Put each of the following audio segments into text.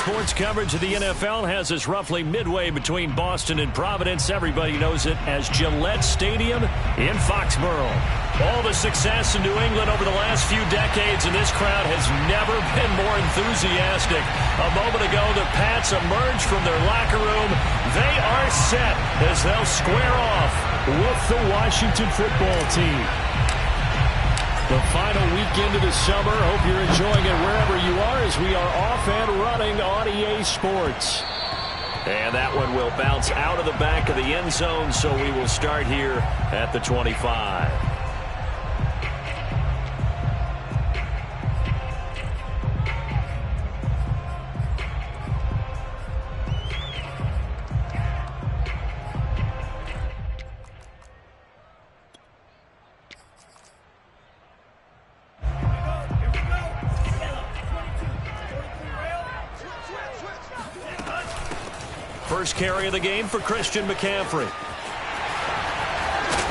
Sports coverage of the NFL has us roughly midway between Boston and Providence. Everybody knows it as Gillette Stadium in Foxborough. All the success in New England over the last few decades, and this crowd has never been more enthusiastic. A moment ago, the Pats emerged from their locker room. They are set as they'll square off with the Washington football team. The final weekend of the summer. Hope you're enjoying it wherever you are as we are off and running on EA Sports. And that one will bounce out of the back of the end zone, so we will start here at the 25. First carry of the game for Christian McCaffrey.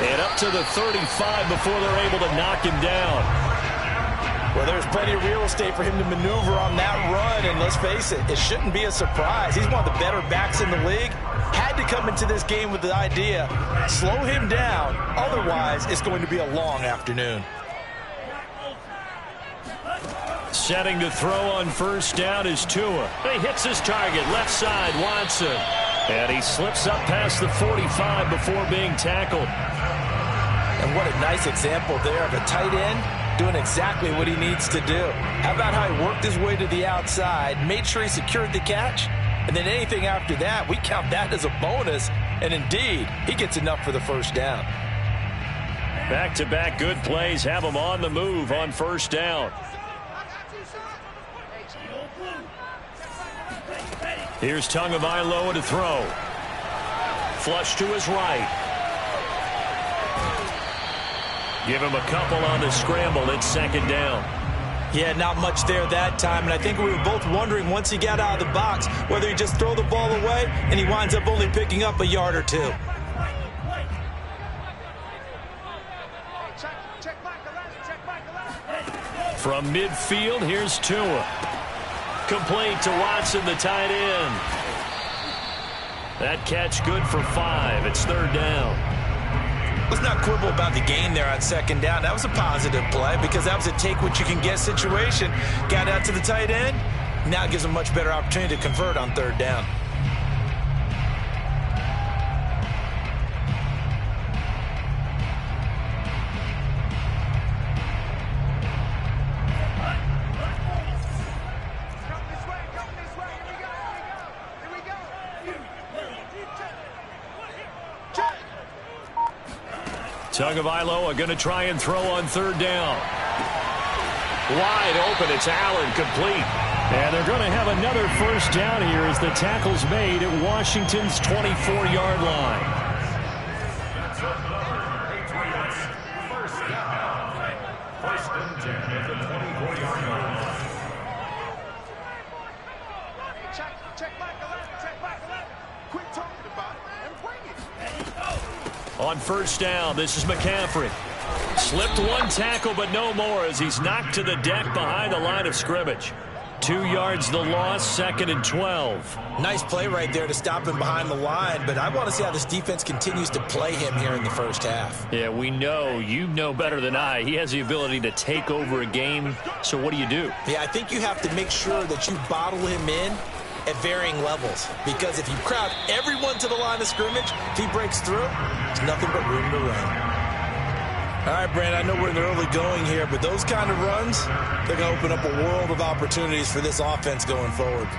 And up to the 35 before they're able to knock him down. Well, there's plenty of real estate for him to maneuver on that run, and let's face it, it shouldn't be a surprise. He's one of the better backs in the league. Had to come into this game with the idea, slow him down, otherwise it's going to be a long afternoon. Setting to throw on first down is Tua. He hits his target, left side, Watson. And he slips up past the 45 before being tackled. And what a nice example there of a tight end doing exactly what he needs to do. How about how he worked his way to the outside, made sure he secured the catch, and then anything after that, we count that as a bonus. And indeed, he gets enough for the first down. Back-to-back good plays have him on the move on first down. Here's Tagovailoa to throw. Flush to his right. Give him a couple on the scramble. It's second down. Yeah, not much there that time, and I think we were both wondering once he got out of the box whether he just throw the ball away, and he winds up only picking up a yard or two. From midfield, here's Tua. Complete to Watson, the tight end. That catch good for 5. It's third down. Let's not quibble about the gain there on second down. That was a positive play because that was a take-what-you-can-get situation. Got out to the tight end. Now it gives him a much better opportunity to convert on third down. Tagovailoa going to try and throw on third down. Wide open, it's Allen, complete. And they're going to have another first down here as the tackle's made at Washington's 24-yard line. First and 10 at the 24-yard line. Check back 11. Quit talking about it and bring it. On first down, this is McCaffrey. Slipped one tackle, but no more as he's knocked to the deck behind the line of scrimmage. 2 yards the loss, second and 12. Nice play right there to stop him behind the line, but I want to see how this defense continues to play him here in the first half. Yeah, we know. You know better than I. He has the ability to take over a game, so what do you do? Yeah, I think you have to make sure that you bottle him in at varying levels, because if you crowd everyone to the line of scrimmage, if he breaks through, there's nothing but room to run. All right, Brandon, I know we're in the early going here, but those kind of runs, they're going to open up a world of opportunities for this offense going forward.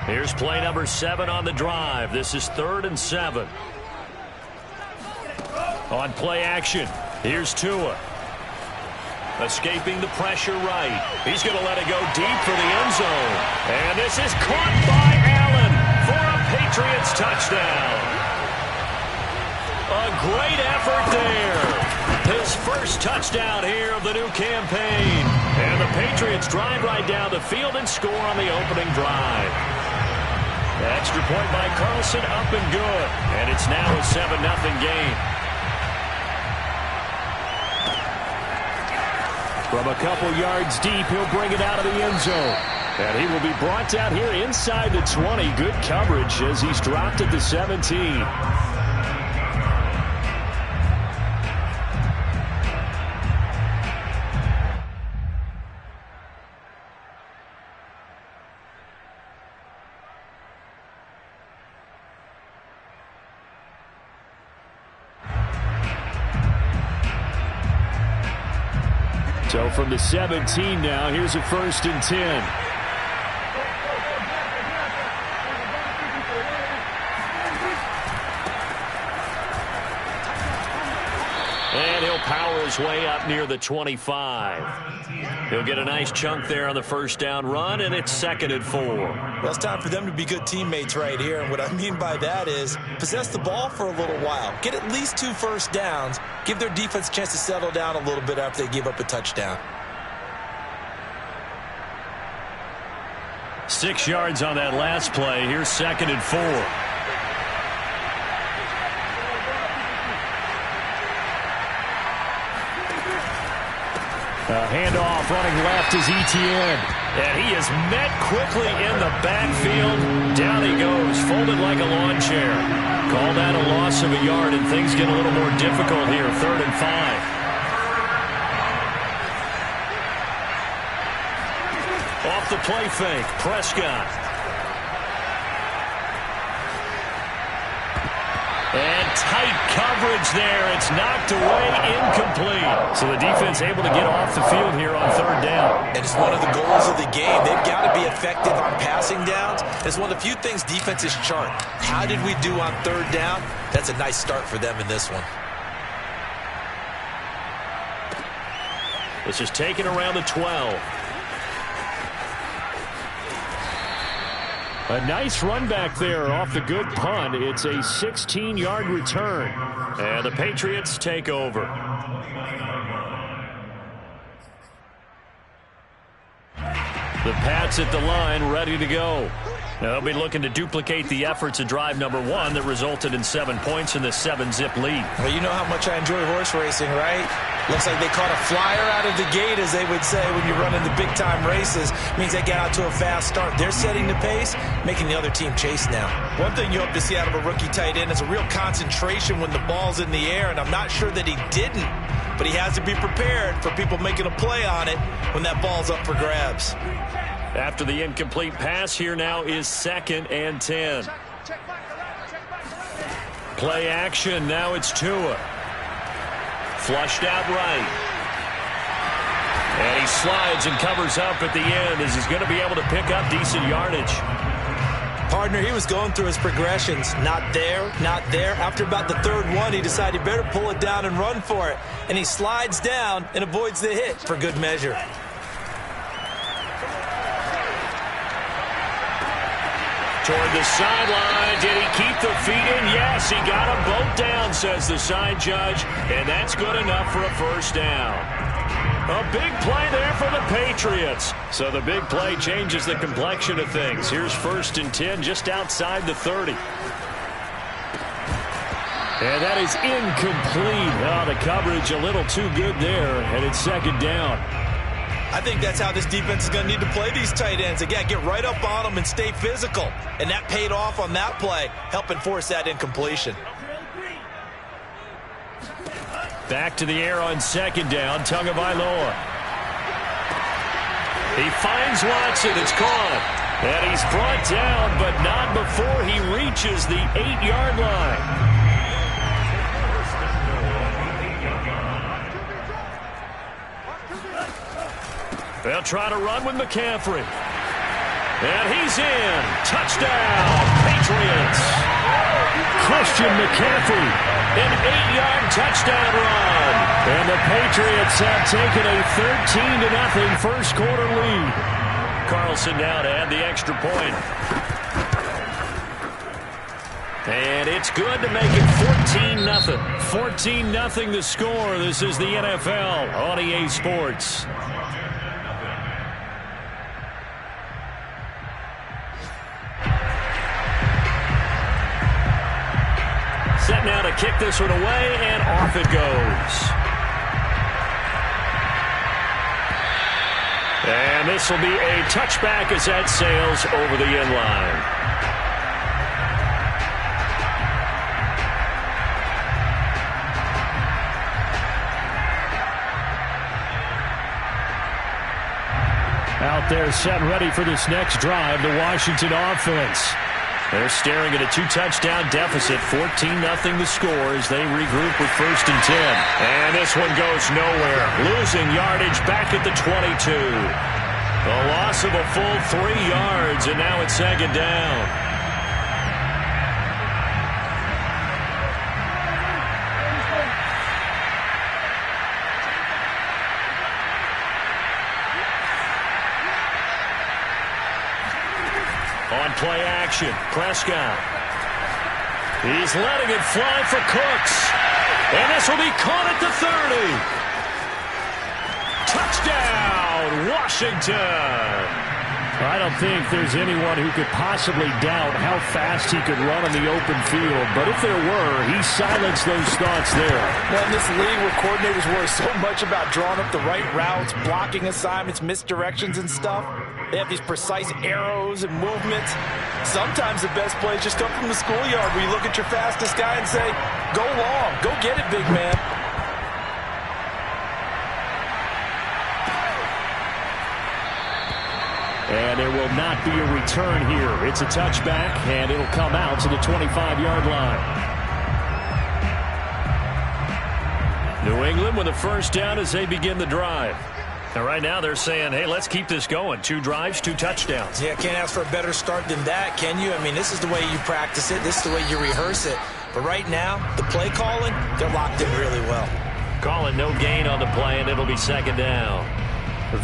Here's play number 7 on the drive. This is 3rd and 7. On play action, here's Tua. Escaping the pressure right. He's going to let it go deep for the end zone. And this is caught by Allen for a Patriots touchdown. A great effort there. His first touchdown here of the new campaign. And the Patriots drive right down the field and score on the opening drive. Extra point by Carlson, up and good. And it's now a 7-0 game. From a couple yards deep, he'll bring it out of the end zone. And he will be brought down here inside the 20. Good coverage as he's dropped at the 17. So from the 17 now, here's a 1st and 10. And he'll power his way up near the 25. He'll get a nice chunk there on the 1st down run, and it's 2nd and 4. Well, it's time for them to be good teammates right here. And what I mean by that is possess the ball for a little while. Get at least 2 first downs. Give their defense a chance to settle down a little bit after they give up a touchdown. 6 yards on that last play. Here's 2nd and 4. A handoff running left is Etienne. And he is met quickly in the backfield. Down he goes, folded like a lawn chair. Call that a loss of a yard, and things get a little more difficult here. 3rd and 5. Off the play fake, Prescott. And tight coverage there. It's knocked away, incomplete. So the defense able to get off the field here on 3rd down. And it's one of the goals of the game. They've got to be effective on passing downs. It's one of the few things defenses chart. How did we do on 3rd down? That's a nice start for them in this one. This is taken around the 12. A nice run back there off the good punt. It's a 16-yard return. And the Patriots take over. The Pats at the line, ready to go. They'll be looking to duplicate the efforts of drive number 1 that resulted in 7 points in the 7-zip lead. Well, you know how much I enjoy horse racing, right? Looks like they caught a flyer out of the gate, as they would say when you run in the big-time races. Means they get out to a fast start. They're setting the pace, making the other team chase now. One thing you hope to see out of a rookie tight end is a real concentration when the ball's in the air, and I'm not sure that he didn't, but he has to be prepared for people making a play on it when that ball's up for grabs. After the incomplete pass, here now is 2nd and 10. Play action, now it's Tua. Flushed out right. And he slides and covers up at the end as he's going to be able to pick up decent yardage. Partner, he was going through his progressions. Not there, not there. After about the 3rd one, he decided he better pull it down and run for it. And he slides down and avoids the hit for good measure. Toward the sideline. Did he keep the feet in? Yes, he got them both down, says the side judge. And that's good enough for a 1st down. A big play there for the Patriots. So the big play changes the complexion of things. Here's 1st and 10 just outside the 30. And that is incomplete. Oh, the coverage a little too good there. And it's 2nd down. I think that's how this defense is going to need to play these tight ends. Again, get right up on them and stay physical. And that paid off on that play, helping force that incompletion. Back to the air on 2nd down, Tagovailoa. He finds Watson, it's caught. And he's brought down, but not before he reaches the 8-yard line. They'll try to run with McCaffrey. And he's in. Touchdown, Patriots. Christian McCaffrey, an 8-yard touchdown run. And the Patriots have taken a 13-0 first quarter lead. Carlson now to add the extra point. And it's good to make it 14-0. 14-0 the score. This is the NFL on EA Sports. now to kick this one away, and off it goes. And this will be a touchback as that sails over the end line. Out there set and ready for this next drive, the Washington offense. They're staring at a 2-touchdown deficit, 14-0 the score as they regroup with 1st and 10. And this one goes nowhere, losing yardage back at the 22. A loss of a full 3 yards, and now it's 2nd down. On play action, Prescott. He's letting it fly for Cooks. And this will be caught at the 30. Touchdown, Washington. I don't think there's anyone who could possibly doubt how fast he could run on the open field. But if there were, he silenced those thoughts there. Well, in this league where coordinators worry so much about drawing up the right routes, blocking assignments, misdirections and stuff, they have these precise arrows and movements. Sometimes the best plays just come from the schoolyard where you look at your fastest guy and say, go long, go get it, big man. And there will not be a return here. It's a touchback, and it'll come out to the 25-yard line. New England with a 1st down as they begin the drive. And right now they're saying, hey, let's keep this going. 2 drives, 2 touchdowns. Yeah, can't ask for a better start than that, can you? I mean, this is the way you practice it. This is the way you rehearse it. But right now, the play calling, they're locked in really well. Calling no gain on the play, and it'll be 2nd down.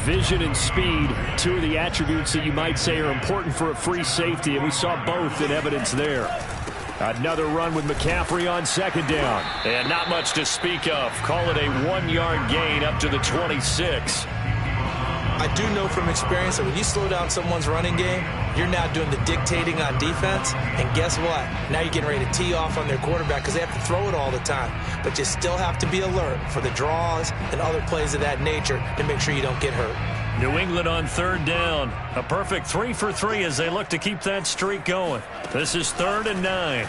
Vision and speed, 2 of the attributes that you might say are important for a free safety, and we saw both in evidence there. Another run with McCaffrey on 2nd down. And not much to speak of. Call it a 1-yard gain up to the 26. I do know from experience that when you slow down someone's running game, you're now doing the dictating on defense. And guess what? Now you're getting ready to tee off on their quarterback because they have to throw it all the time. But you still have to be alert for the draws and other plays of that nature to make sure you don't get hurt. New England on 3rd down. A perfect 3 for 3 as they look to keep that streak going. This is 3rd and 9.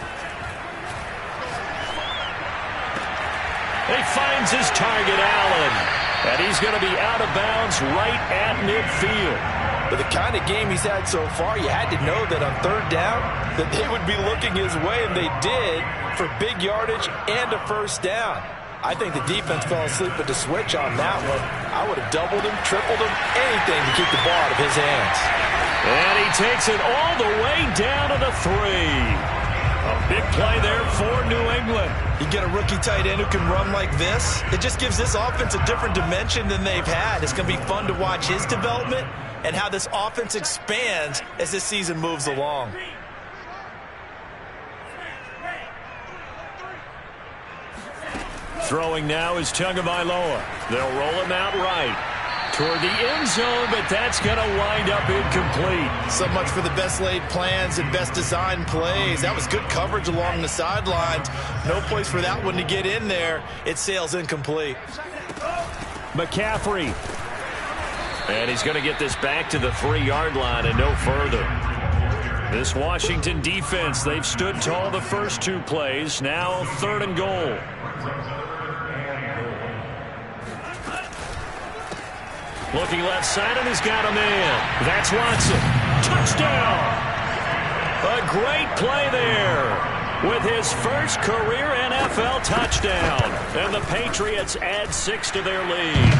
He finds his target, Allen. And he's going to be out of bounds right at midfield. But the kind of game he's had so far, you had to know that on 3rd down that they would be looking his way, and they did, for big yardage and a 1st down. I think the defense fell asleep at the switch on that one. I would have doubled him, tripled him, anything to keep the ball out of his hands. And he takes it all the way down to the 3. A big play there for New England. You get a rookie tight end who can run like this, it just gives this offense a different dimension than they've had. It's going to be fun to watch his development and how this offense expands as this season moves along. Throwing now is Tagovailoa. They'll roll him out right toward the end zone, but that's going to wind up incomplete. So much for the best laid plans and best designed plays. That was good coverage along the sidelines. No place for that one to get in there. It sails incomplete. McCaffrey. And he's going to get this back to the 3-yard line and no further. This Washington defense, they've stood tall the first 2 plays. Now 3rd and goal. Looking left side, and he's got a man. That's Watson. Touchdown! A great play there with his first career NFL touchdown. And the Patriots add 6 to their lead.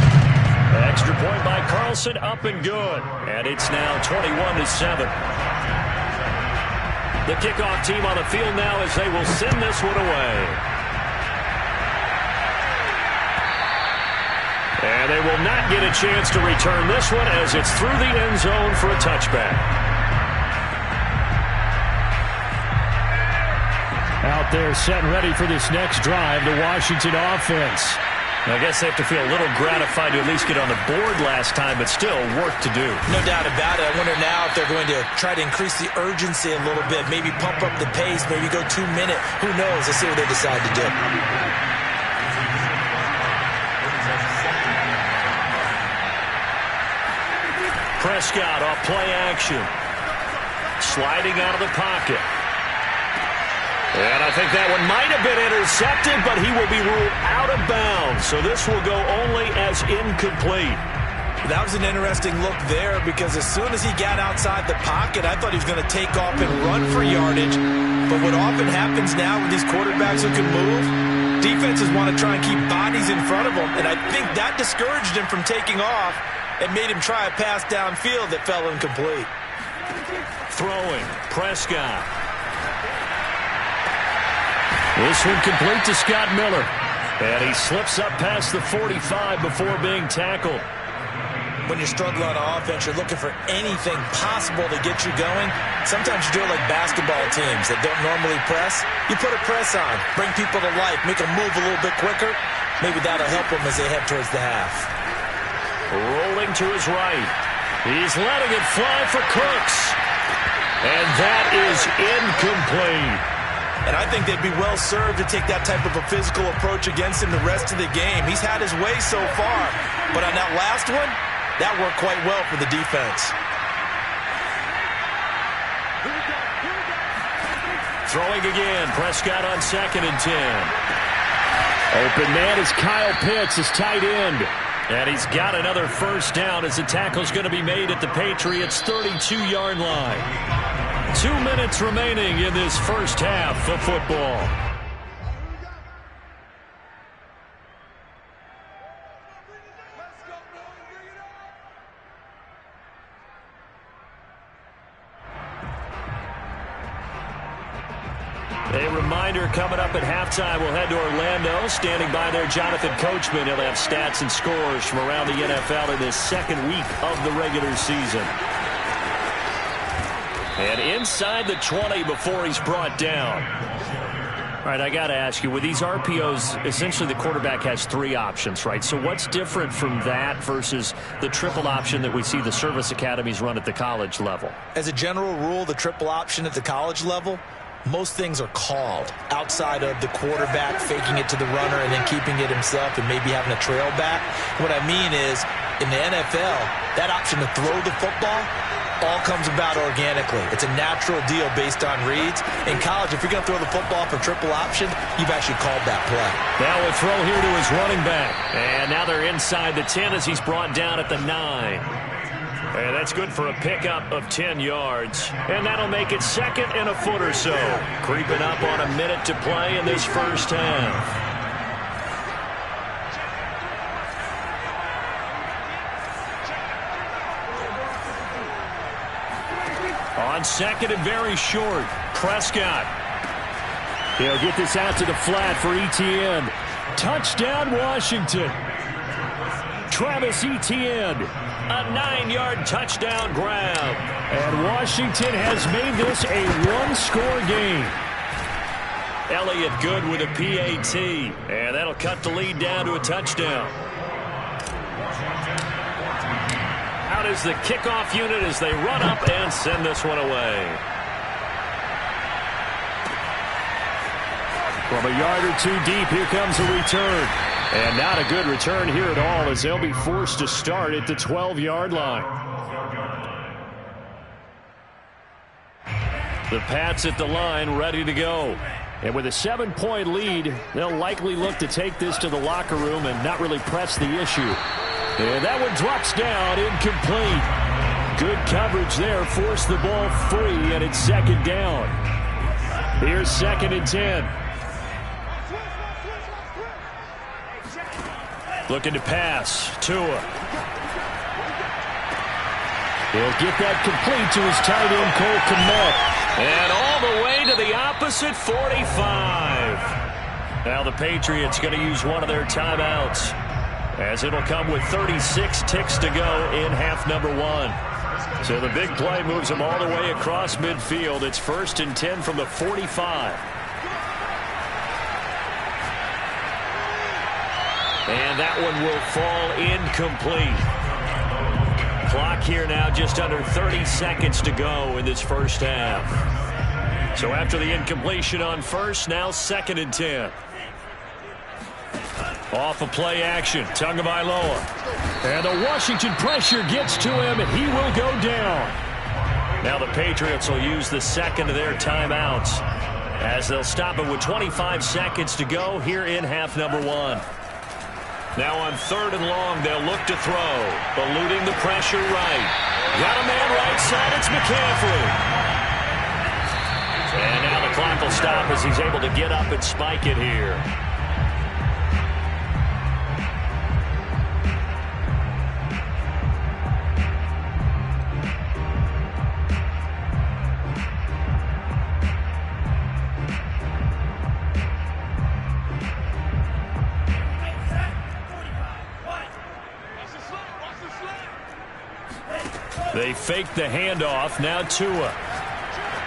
Extra point by Carlson, up and good. And it's now 21-7. The kickoff team on the field now as they will send this one away. And they will not get a chance to return this one as it's through the end zone for a touchback. Out there set and ready for this next drive, the Washington offense. I guess they have to feel a little gratified to at least get on the board last time, but still work to do. No doubt about it. I wonder now if they're going to try to increase the urgency a little bit, maybe pump up the pace, maybe go 2 minute. Who knows? Let's see what they decide to do. Prescott off play action. Sliding out of the pocket. And I think that one might have been intercepted, but he will be ruled out of bounds. So this will go only as incomplete. That was an interesting look there because as soon as he got outside the pocket, I thought he was going to take off and run for yardage. But what often happens now with these quarterbacks who can move, defenses want to try and keep bodies in front of them. And I think that discouraged him from taking off and made him try a pass downfield that fell incomplete. Throwing, Prescott. This one complete to Scott Miller. And he slips up past the 45 before being tackled. When you're struggling on offense, you're looking for anything possible to get you going. Sometimes you do it like basketball teams that don't normally press. You put a press on, bring people to life, make them move a little bit quicker. Maybe that'll help them as they head towards the half. Rolling to his right. He's letting it fly for Cooks. And that is incomplete. And I think they'd be well served to take that type of a physical approach against him the rest of the game. He's had his way so far. But on that last one, that worked quite well for the defense. Throwing again. Prescott on 2nd and 10. Open man is Kyle Pitts, his tight end. And he's got another first down as the tackle's going to be made at the Patriots' 32-yard line. 2 minutes remaining in this first half of football. A reminder coming up at halftime, we'll head to Orlando. Standing by there, Jonathan Coachman. He'll have stats and scores from around the NFL in this second week of the regular season. And inside the 20 before he's brought down. All right, I got to ask you, with these RPOs, essentially the quarterback has 3 options, right? So what's different from that versus the triple option that we see the service academies run at the college level? As a general rule, the triple option at the college level, most things are called outside of the quarterback faking it to the runner and then keeping it himself and maybe having a trail back. What I mean is, in the NFL, that option to throw the football all comes about organically. It's a natural deal based on reads. In college, if you're going to throw the football for triple option, you've actually called that play. Now a throw here to his running back. And now they're inside the 10 as he's brought down at the 9. And that's good for a pickup of 10 yards. And that'll make it 2nd and a foot or so. Creeping up on a minute to play in this first half. On 2nd and very short, Prescott. He'll get this out to the flat for Etienne. Touchdown, Washington. Travis Etienne, a 9-yard touchdown grab. And Washington has made this a 1-score game. Elliott good with a PAT. And that'll cut the lead down to a touchdown. Out is the kickoff unit as they run up and send this one away. From a yard or 2 deep, here comes a return. And not a good return here at all as they'll be forced to start at the 12-yard line. The Pats at the line ready to go. And with a 7-point lead, they'll likely look to take this to the locker room and not really press the issue. And that one drops down, incomplete. Good coverage there, forced the ball free, and it's 2nd down. Here's 2nd and 10. Looking to pass, Tua. He'll get that complete to his tight end, Cole Kmet. And all the way to the opposite 45. Now the Patriots going to use one of their timeouts, as it'll come with 36 ticks to go in half number 1. So the big play moves them all the way across midfield. It's 1st and 10 from the 45. And that one will fall incomplete. Clock here now just under 30 seconds to go in this first half. So after the incompletion on first, now 2nd and 10. Off of play action, Tagovailoa. And the Washington pressure gets to him, and he will go down. Now the Patriots will use the second of their timeouts as they'll stop it with 25 seconds to go here in half number 1. Now on 3rd and long, they'll look to throw. Eluding the pressure right. Got a man right side, it's McCaffrey. And now the clock will stop as he's able to get up and spike it here. They fake the handoff. Now Tua.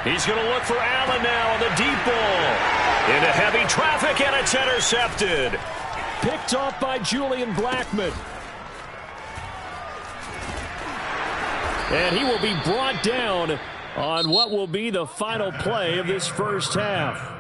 He's going to look for Allen now on the deep ball. Into heavy traffic, and it's intercepted. Picked off by Julian Blackmon. And he will be brought down on what will be the final play of this first half.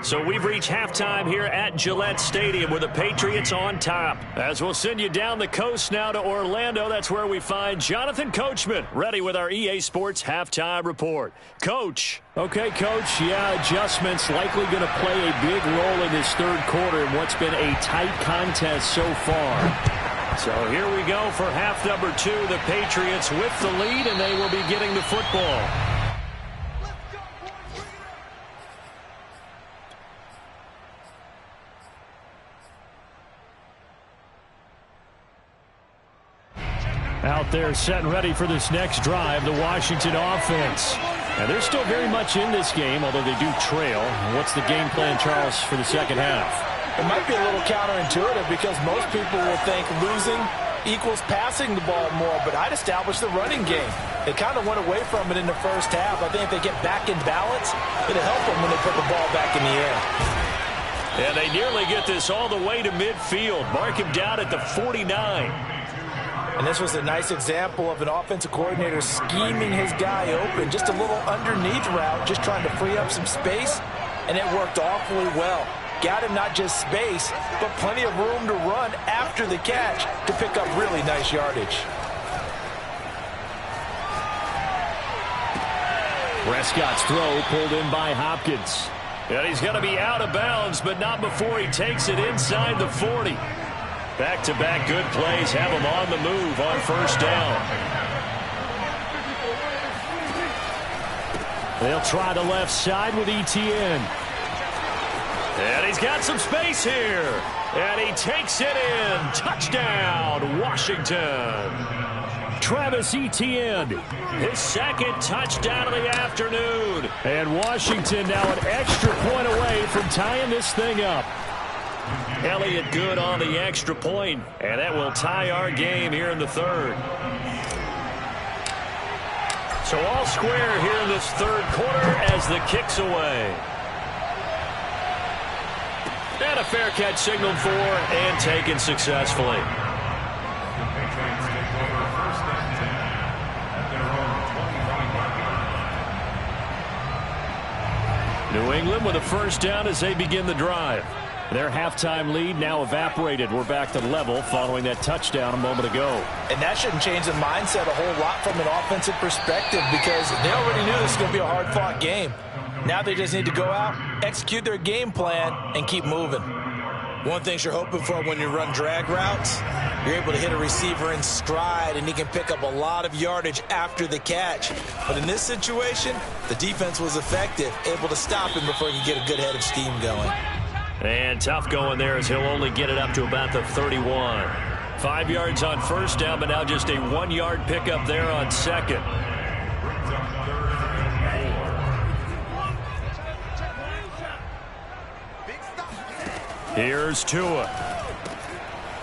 So we've reached halftime here at Gillette Stadium with the Patriots on top. As we'll send you down the coast now to Orlando, that's where we find Jonathan Coachman ready with our EA Sports halftime report. Coach. Okay, Coach. Yeah, adjustments likely going to play a big role in this third quarter in what's been a tight contest so far. So here we go for half number 2. The Patriots with the lead, and they will be getting the football. Out there set and ready for this next drive, the Washington offense. And they're still very much in this game, although they do trail. What's the game plan, Charles, for the second half? It might be a little counterintuitive because most people will think losing equals passing the ball more, but I'd establish the running game. They kind of went away from it in the first half. I think if they get back in balance, it'll help them when they put the ball back in the air. And they nearly get this all the way to midfield. Mark him down at the 49. And this was a nice example of an offensive coordinator scheming his guy open. Just a little underneath route, just trying to free up some space, and it worked awfully well. Got him not just space, but plenty of room to run after the catch to pick up really nice yardage. Prescott's throw pulled in by Hopkins. And he's going to be out of bounds, but not before he takes it inside the 40. Back-to-back good plays have him on the move on first down. They'll try the left side with ETN. And he's got some space here. And he takes it in. Touchdown, Washington. Travis Etienne. His second touchdown of the afternoon. And Washington now an extra point away from tying this thing up. Elliott good on the extra point, and that will tie our game here in the third. So all square here in this third quarter as the kick's away. And a fair catch signaled for and taken successfully. New England with a first down as they begin the drive. Their halftime lead now evaporated. We're back to level following that touchdown a moment ago. And that shouldn't change the mindset a whole lot from an offensive perspective because they already knew this was going to be a hard-fought game. Now they just need to go out, execute their game plan, and keep moving. One thing you're hoping for when you run drag routes, you're able to hit a receiver in stride, and he can pick up a lot of yardage after the catch. But in this situation, the defense was effective, able to stop him before he could get a good head of steam going. And tough going there as he'll only get it up to about the 31. 5 yards on first down, but now just a 1-yard pickup there on second. Here's Tua.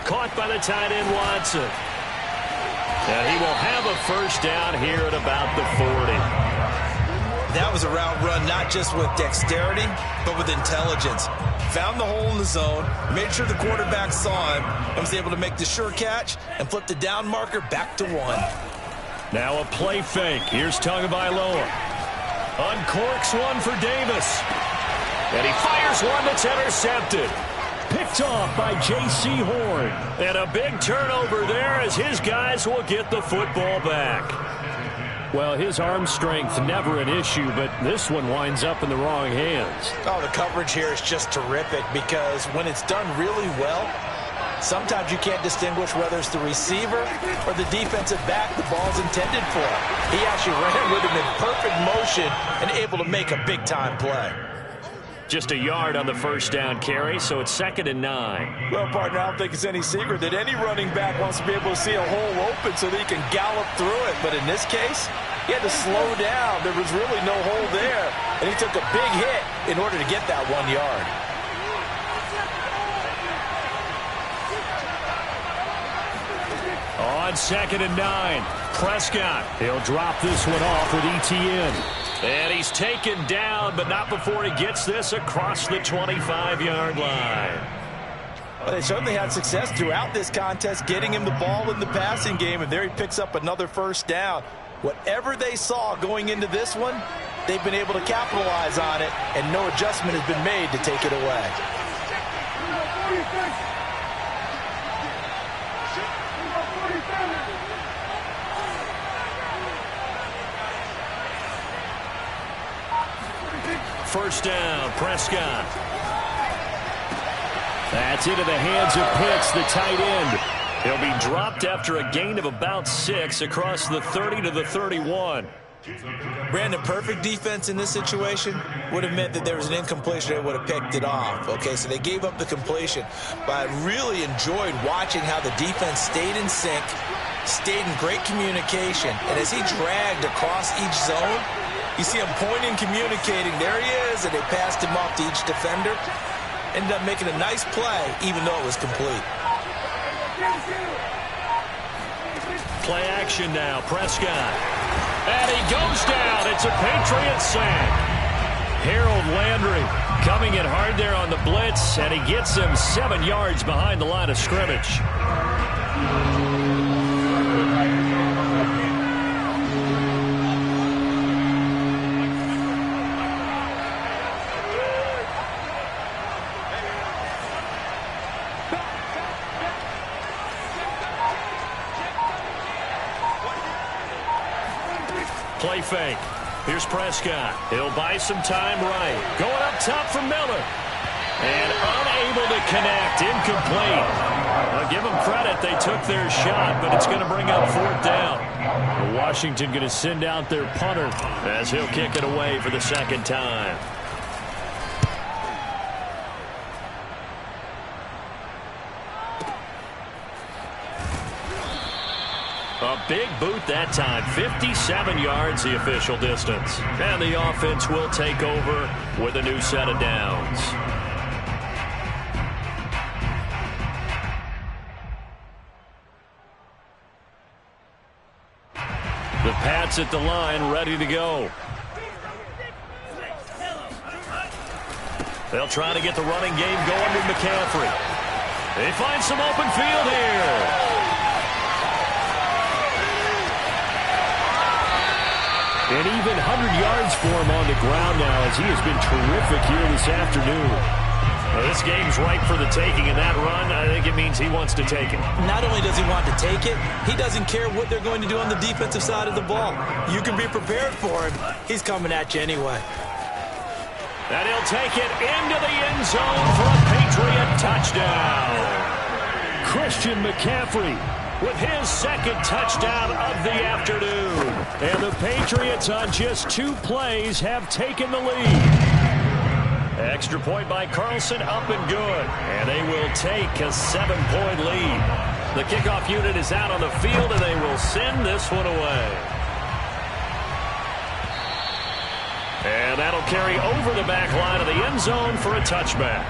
Caught by the tight end Watson. And he will have a first down here at about the 40. That was a route run not just with dexterity, but with intelligence. Found the hole in the zone, made sure the quarterback saw him, and was able to make the sure catch and flip the down marker back to 1. Now a play fake. Here's Tagovailoa. Uncorks one for Davis. And he fires one that's intercepted. Picked off by J.C. Horn. And a big turnover there as his guys will get the football back. Well, his arm strength never an issue, but this one winds up in the wrong hands. Oh, the coverage here is just terrific because when it's done really well, sometimes you can't distinguish whether it's the receiver or the defensive back the ball's intended for. He actually ran with him in perfect motion and able to make a big-time play. Just a yard on the first down carry, so it's 2nd and 9. Well, partner, I don't think it's any secret that any running back wants to be able to see a hole open so that he can gallop through it. But in this case, he had to slow down. There was really no hole there, and he took a big hit in order to get that 1 yard. On 2nd and 9, Prescott. He'll drop this one off with ETN. And he's taken down, but not before he gets this across the 25-yard line. Well, they certainly had success throughout this contest, getting him the ball in the passing game, and there he picks up another first down. Whatever they saw going into this one, they've been able to capitalize on it, and no adjustment has been made to take it away. First down, Prescott. That's into the hands of Pitts, the tight end. He'll be dropped after a gain of about 6 across the 30 to the 31. Brandon, perfect defense in this situation would have meant that there was an incompletion. They would have picked it off. Okay, so they gave up the completion. But I really enjoyed watching how the defense stayed in sync, stayed in great communication. And as he dragged across each zone, you see him pointing, communicating. There he is, and they passed him off to each defender. Ended up making a nice play, even though it was complete. Play action now, Prescott. And he goes down. It's a Patriot sack. Harold Landry coming in hard there on the blitz, and he gets him 7 yards behind the line of scrimmage. Play fake. Here's Prescott. He'll buy some time right. Going up top for Miller. And unable to connect. Incomplete. I'll give them credit. They took their shot, but it's going to bring up 4th down. Washington going to send out their punter as he'll kick it away for the 2nd time. A big boot that time. 57 yards the official distance. And the offense will take over with a new set of downs. The Pats at the line, ready to go. They'll try to get the running game going with McCaffrey. They find some open field here. And even 100 yards for him on the ground now as he has been terrific here this afternoon. Well, this game's ripe for the taking, and that run, I think it means he wants to take it. Not only does he want to take it, he doesn't care what they're going to do on the defensive side of the ball. You can be prepared for him. He's coming at you anyway. And he'll take it into the end zone for a Patriot touchdown. Christian McCaffrey with his 2nd touchdown of the afternoon. And the Patriots on just 2 plays have taken the lead. Extra point by Carlson, up and good. And they will take a 7-point lead. The kickoff unit is out on the field, and they will send this one away. And that'll carry over the back line of the end zone for a touchback.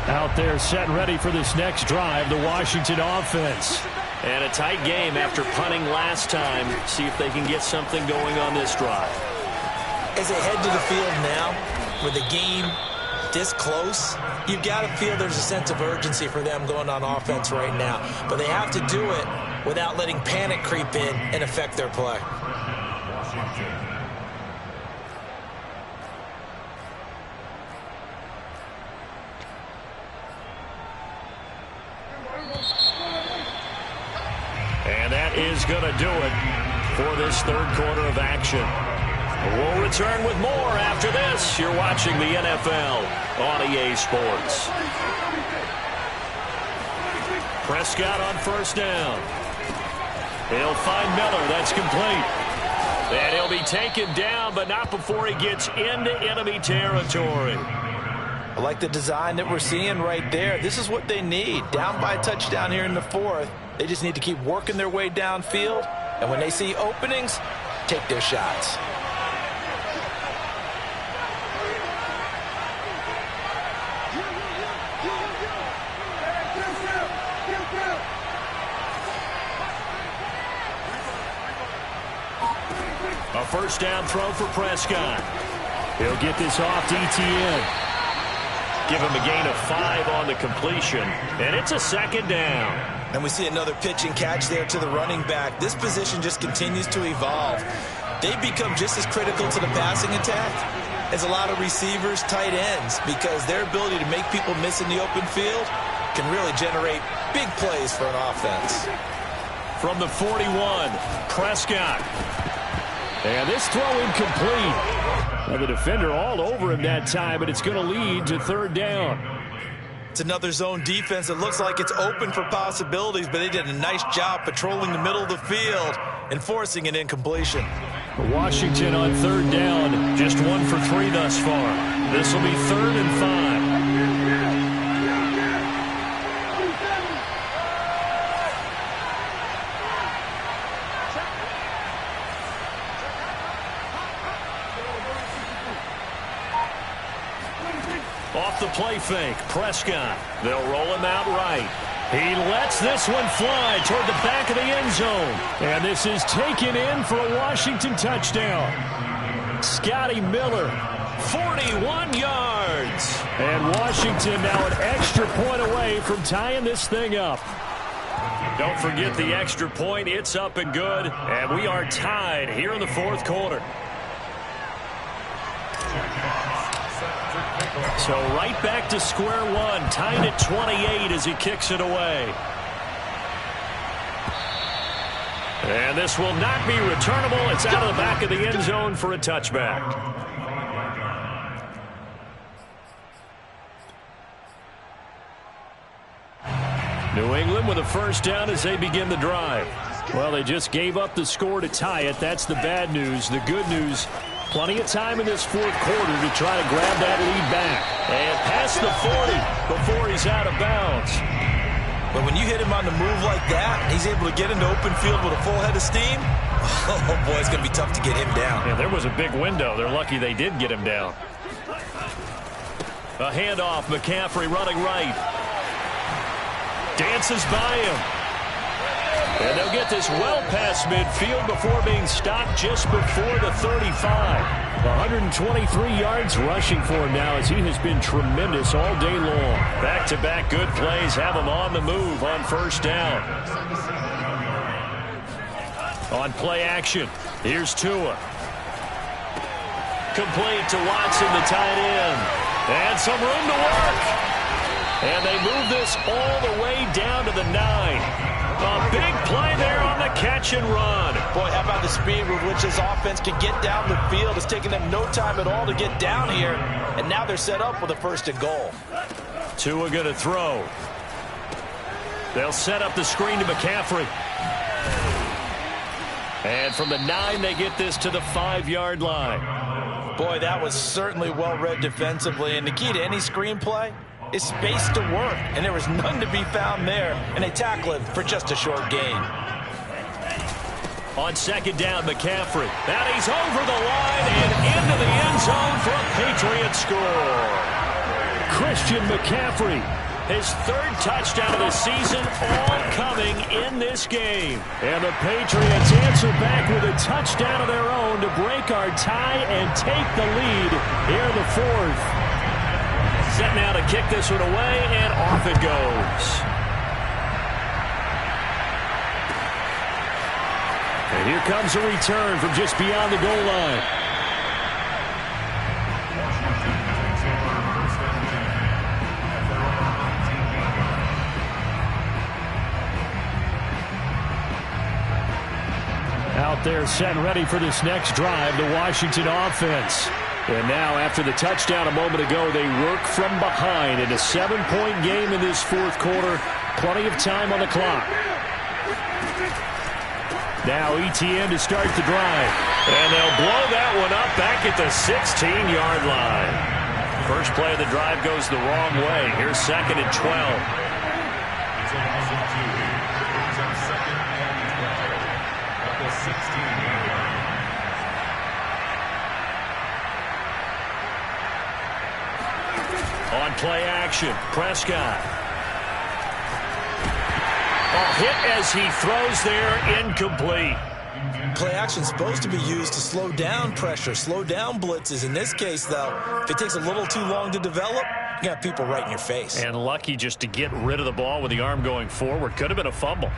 Out there set ready for this next drive, the Washington offense. And a tight game after punting last time. See if they can get something going on this drive. As they head to the field now, with the game this close, you've got to feel there's a sense of urgency for them going on offense right now. But they have to do it without letting panic creep in and affect their play. And that is going to do it for this third quarter of action. We'll return with more after this. You're watching the NFL on EA Sports. Prescott on first down. He'll find Miller. That's complete. And he'll be taken down, but not before he gets into enemy territory. I like the design that we're seeing right there. This is what they need. Down by a touchdown here in the fourth. They just need to keep working their way downfield. And when they see openings, take their shots. A first down throw for Prescott. He'll get this off to ETN. Give him a gain of 5 on the completion. And it's a second down. And we see another pitch and catch there to the running back. This position just continues to evolve. They become just as critical to the passing attack as a lot of receivers, tight ends, because their ability to make people miss in the open field can really generate big plays for an offense. From the 41, Prescott. And this throw incomplete. Now the defender all over him that time, but it's going to lead to third down. It's another zone defense that looks like it's open for possibilities, but they did a nice job patrolling the middle of the field and forcing an incompletion. Washington on third down, just 1 for 3 thus far. This will be 3rd and 5. Off the play fake, Prescott. They'll roll him out right. He lets this one fly toward the back of the end zone. And this is taken in for a Washington touchdown. Scotty Miller, 41 yards. And Washington now an extra point away from tying this thing up. Don't forget the extra point. It's up and good. And we are tied here in the fourth quarter. So right back to square one, tied at 28 as he kicks it away. And this will not be returnable. It's out of the back of the end zone for a touchback. New England with a first down as they begin the drive. Well, they just gave up the score to tie it. That's the bad news. The good news, plenty of time in this fourth quarter to try to grab that lead back. And past the 40 before he's out of bounds. But when you hit him on the move like that, and he's able to get into open field with a full head of steam, oh boy, it's going to be tough to get him down. Yeah, there was a big window. They're lucky they did get him down. A handoff, McCaffrey running right. Dances by him. And they'll get this well past midfield before being stopped just before the 35. 123 yards rushing for him now as he has been tremendous all day long. Back-to-back good plays have him on the move on first down. On play action, here's Tua. Complete to Watson, the tight end. And some room to work. And they move this all the way down to the 9. A big play there on the catch and run. Boy, how about the speed with which this offense can get down the field? It's taken them no time at all to get down here. And now they're set up with a first and goal. Tua going to throw. They'll set up the screen to McCaffrey. And from the 9, they get this to the 5-yard line. Boy, that was certainly well read defensively. And the key to any screenplay is space to work, and there was none to be found there, and they tackle him for just a short gain. On second down, McCaffrey. And he's over the line and into the end zone for a Patriot score. Christian McCaffrey His third touchdown of the season, all coming in this game. And the Patriots answer back with a touchdown of their own to break our tie and take the lead here in the fourth. Set now to kick this one away, and off it goes. And here comes a return from just beyond the goal line. Out there set and ready for this next drive, the Washington offense. And now after the touchdown a moment ago, they work from behind in a 7-point game in this fourth quarter. Plenty of time on the clock. Now ETN to start the drive. And they'll blow that one up back at the 16-yard line. First play of the drive goes the wrong way. Here's 2nd and 12. On play action, Prescott. A hit as he throws there, incomplete. Play action is supposed to be used to slow down pressure, slow down blitzes. In this case, though, if it takes a little too long to develop, you got people right in your face. And lucky just to get rid of the ball with the arm going forward. Could have been a fumble.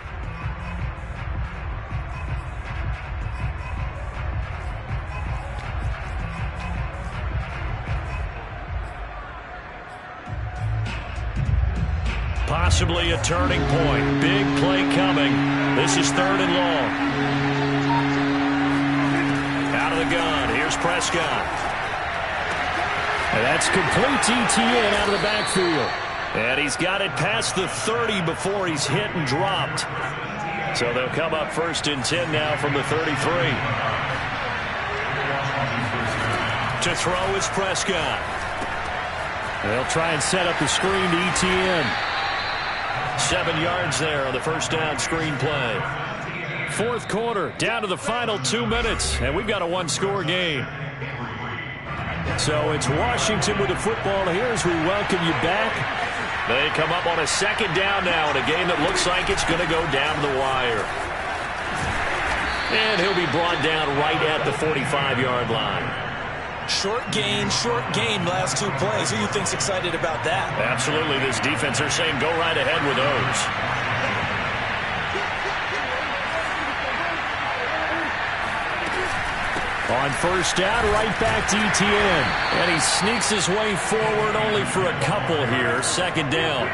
Possibly a turning point. Big play coming. This is 3rd and long. Out of the gun. Here's Prescott. And that's complete to ETN out of the backfield. And he's got it past the 30 before he's hit and dropped. So they'll come up 1st and 10 now from the 33. To throw is Prescott. They'll try and set up the screen to ETN. 7 yards there on the first down screen play. Fourth quarter, down to the final 2 minutes, and we've got a one-score game. So it's Washington with the football here as we welcome you back. They come up on a 2nd down now in a game that looks like it's going to go down to the wire. And he'll be brought down right at the 45-yard line. Short gain, last 2 plays. Who do you think's excited about that? Absolutely. This defense, they're saying go right ahead with those. On first down, right back to ETN. And he sneaks his way forward only for a couple here. 2nd down.